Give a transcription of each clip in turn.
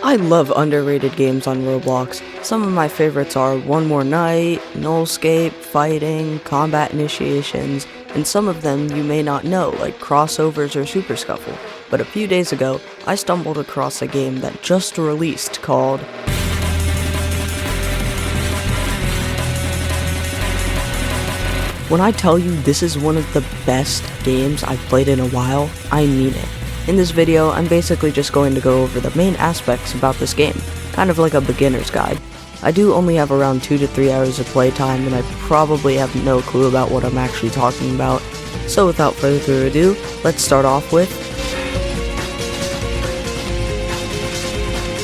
I love underrated games on Roblox. Some of my favorites are One More Night, Nullscape, Fighting, Combat Initiations, and some of them you may not know, like Crossovers or Super Scuffle. But a few days ago, I stumbled across a game that just released called When I tell you this is one of the best games I've played in a while, I mean it. In this video, I'm basically just going to go over the main aspects about this game, kind of like a beginner's guide. I do only have around 2 to 3 hours of playtime, and I probably have no clue about what I'm actually talking about. So without further ado, let's start off with...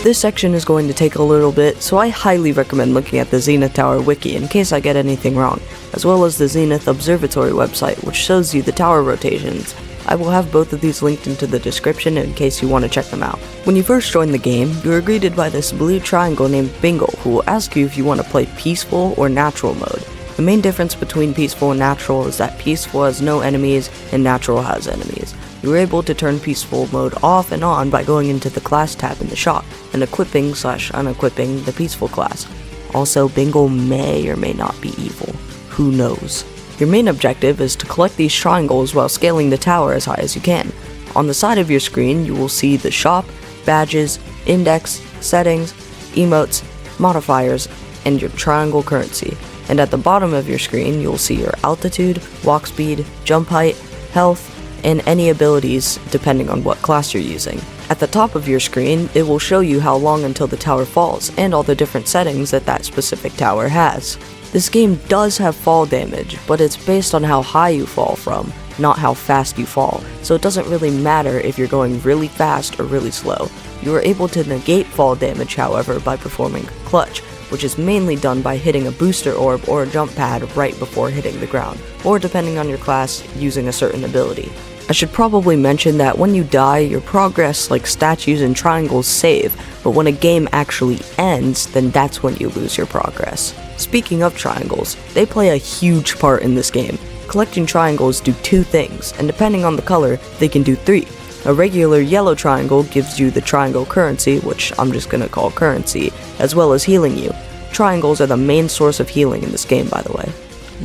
This section is going to take a little bit, so I highly recommend looking at the Zenith Tower wiki in case I get anything wrong, as well as the Zenith Observatory website, which shows you the tower rotations. I will have both of these linked into the description in case you want to check them out. When you first join the game, you are greeted by this blue triangle named Bingo, who will ask you if you want to play peaceful or natural mode. The main difference between peaceful and natural is that peaceful has no enemies and natural has enemies. You are able to turn peaceful mode off and on by going into the class tab in the shop and equipping/unequipping the peaceful class. Also, Bingo may or may not be evil. Who knows? Your main objective is to collect these triangles while scaling the tower as high as you can. On the side of your screen, you will see the shop, badges, index, settings, emotes, modifiers, and your triangle currency. And at the bottom of your screen, you'll see your altitude, walk speed, jump height, health, and any abilities depending on what class you're using. At the top of your screen, it will show you how long until the tower falls and all the different settings that specific tower has. This game does have fall damage, but it's based on how high you fall from, not how fast you fall, so it doesn't really matter if you're going really fast or really slow. You are able to negate fall damage, however, by performing Clutch, which is mainly done by hitting a booster orb or a jump pad right before hitting the ground, or depending on your class, using a certain ability. I should probably mention that when you die, your progress like statues and triangles save, but when a game actually ends, then that's when you lose your progress. Speaking of triangles, they play a huge part in this game. Collecting triangles do 2 things, and depending on the color, they can do 3. A regular yellow triangle gives you the triangle currency, which I'm just gonna call currency, as well as healing you. Triangles are the main source of healing in this game, by the way.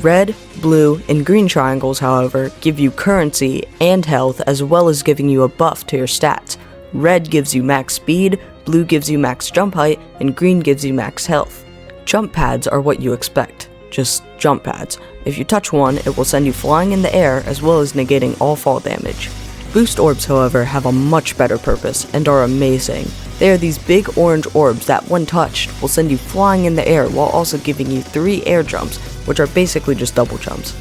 Red, blue, and green triangles, however, give you currency and health, as well as giving you a buff to your stats. Red gives you max speed, blue gives you max jump height, and green gives you max health. Jump pads are what you expect, just jump pads. If you touch one, it will send you flying in the air, as well as negating all fall damage. Boost orbs, however, have a much better purpose, and are amazing. They are these big orange orbs that, when touched, will send you flying in the air while also giving you 3 air jumps, which are basically just double jumps.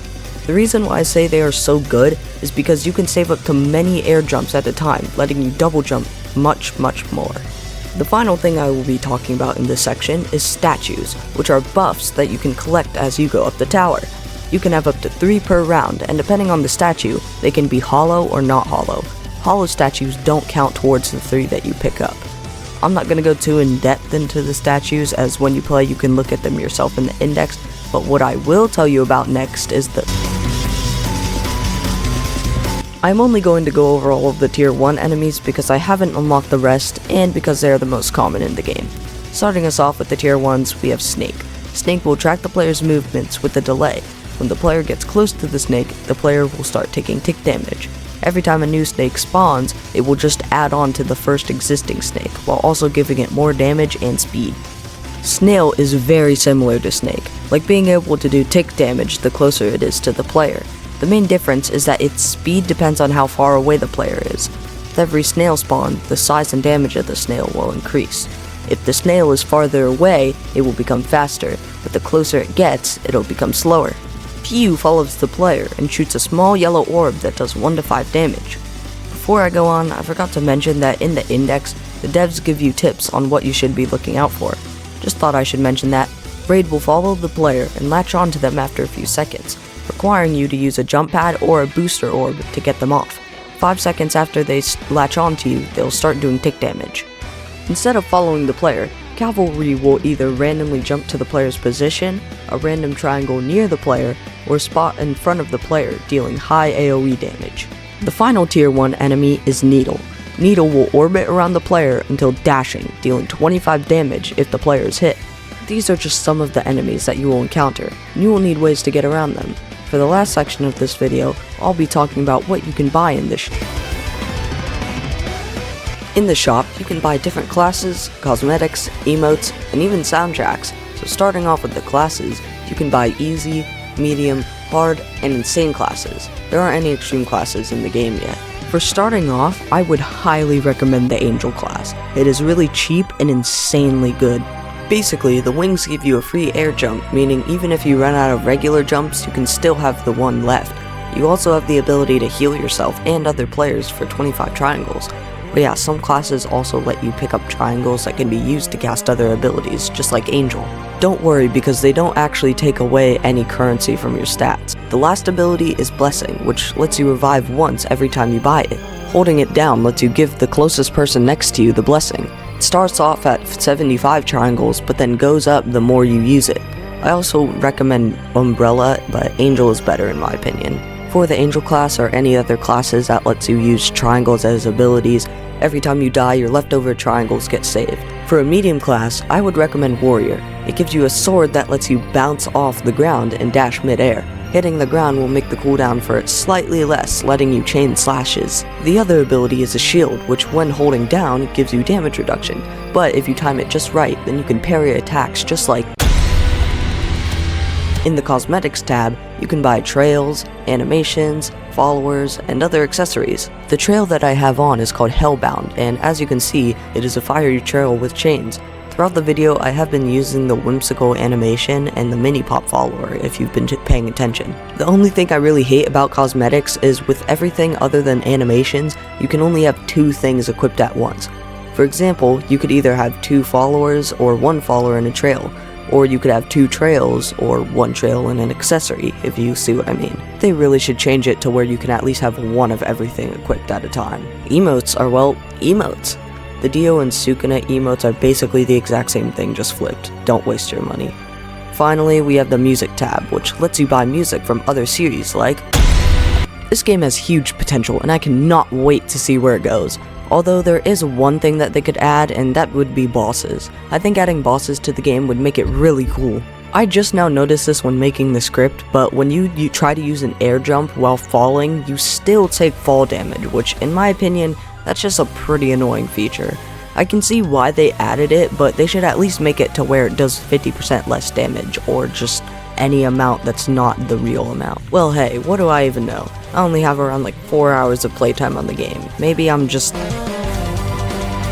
The reason why I say they are so good is because you can save up to many air jumps at a time, letting you double jump much more. The final thing I will be talking about in this section is statues, which are buffs that you can collect as you go up the tower. You can have up to 3 per round, and depending on the statue, they can be hollow or not hollow. Hollow statues don't count towards the 3 that you pick up. I'm not going to go too in depth into the statues, as when you play you can look at them yourself in the index, but what I will tell you about next is I'm only going to go over all of the tier 1 enemies because I haven't unlocked the rest, and because they are the most common in the game. Starting us off with the tier 1s, we have Snake. Snake will track the player's movements with a delay. When the player gets close to the snake, the player will start taking tick damage. Every time a new snake spawns, it will just add on to the first existing snake, while also giving it more damage and speed. Snail is very similar to Snake, like being able to do tick damage the closer it is to the player. The main difference is that its speed depends on how far away the player is. With every snail spawn, the size and damage of the snail will increase. If the snail is farther away, it will become faster, but the closer it gets, it'll become slower. Pew follows the player and shoots a small yellow orb that does 1 to 5 damage. Before I go on, I forgot to mention that in the index, the devs give you tips on what you should be looking out for. Just thought I should mention that. Raid will follow the player and latch onto them after a few seconds, requiring you to use a jump pad or a booster orb to get them off. 5 seconds after they latch onto you, they'll start doing tick damage. Instead of following the player, Cavalry will either randomly jump to the player's position, a random triangle near the player, or spot in front of the player, dealing high AoE damage. The final tier 1 enemy is Needle. Needle will orbit around the player until dashing, dealing 25 damage if the player is hit. These are just some of the enemies that you will encounter, and you will need ways to get around them. For the last section of this video, I'll be talking about what you can buy in this shop. In the shop, you can buy different classes, cosmetics, emotes, and even soundtracks. So starting off with the classes, you can buy easy, medium, hard, and insane classes. There aren't any extreme classes in the game yet. For starting off, I would highly recommend the Angel class. It is really cheap and insanely good. Basically, the wings give you a free air jump, meaning even if you run out of regular jumps, you can still have the one left. You also have the ability to heal yourself and other players for 25 triangles. But yeah, some classes also let you pick up triangles that can be used to cast other abilities, just like Angel. Don't worry, because they don't actually take away any currency from your stats. The last ability is Blessing, which lets you revive once every time you buy it. Holding it down lets you give the closest person next to you the blessing. It starts off at 75 triangles, but then goes up the more you use it. I also recommend Umbrella, but Angel is better in my opinion. For the Angel class or any other classes that lets you use triangles as abilities, every time you die your leftover triangles get saved. For a medium class, I would recommend Warrior. It gives you a sword that lets you bounce off the ground and dash mid-air. Hitting the ground will make the cooldown for it slightly less, letting you chain slashes. The other ability is a shield, which when holding down gives you damage reduction, but if you time it just right, then you can parry attacks just like. In the Cosmetics tab, you can buy trails, animations, followers, and other accessories. The trail that I have on is called Hellbound, and as you can see, it is a fiery trail with chains. Throughout the video, I have been using the whimsical animation and the mini pop follower if you've been paying attention. The only thing I really hate about cosmetics is with everything other than animations, you can only have 2 things equipped at once. For example, you could either have 2 followers or 1 follower and a trail, or you could have 2 trails or 1 trail and an accessory, if you see what I mean. They really should change it to where you can at least have 1 of everything equipped at a time. Emotes are, well, emotes. The Dio and Sukuna emotes are basically the exact same thing, just flipped. Don't waste your money. Finally, we have the music tab, which lets you buy music from other series like. This game has huge potential and I cannot wait to see where it goes. Although there is one thing that they could add, and that would be bosses. I think adding bosses to the game would make it really cool. I just now noticed this when making the script, but when you try to use an air jump while falling, you still take fall damage, which in my opinion, that's just a pretty annoying feature. I can see why they added it, but they should at least make it to where it does 50% less damage, or just any amount that's not the real amount. Well hey, what do I even know? I only have around like 4 hours of playtime on the game. Maybe I'm just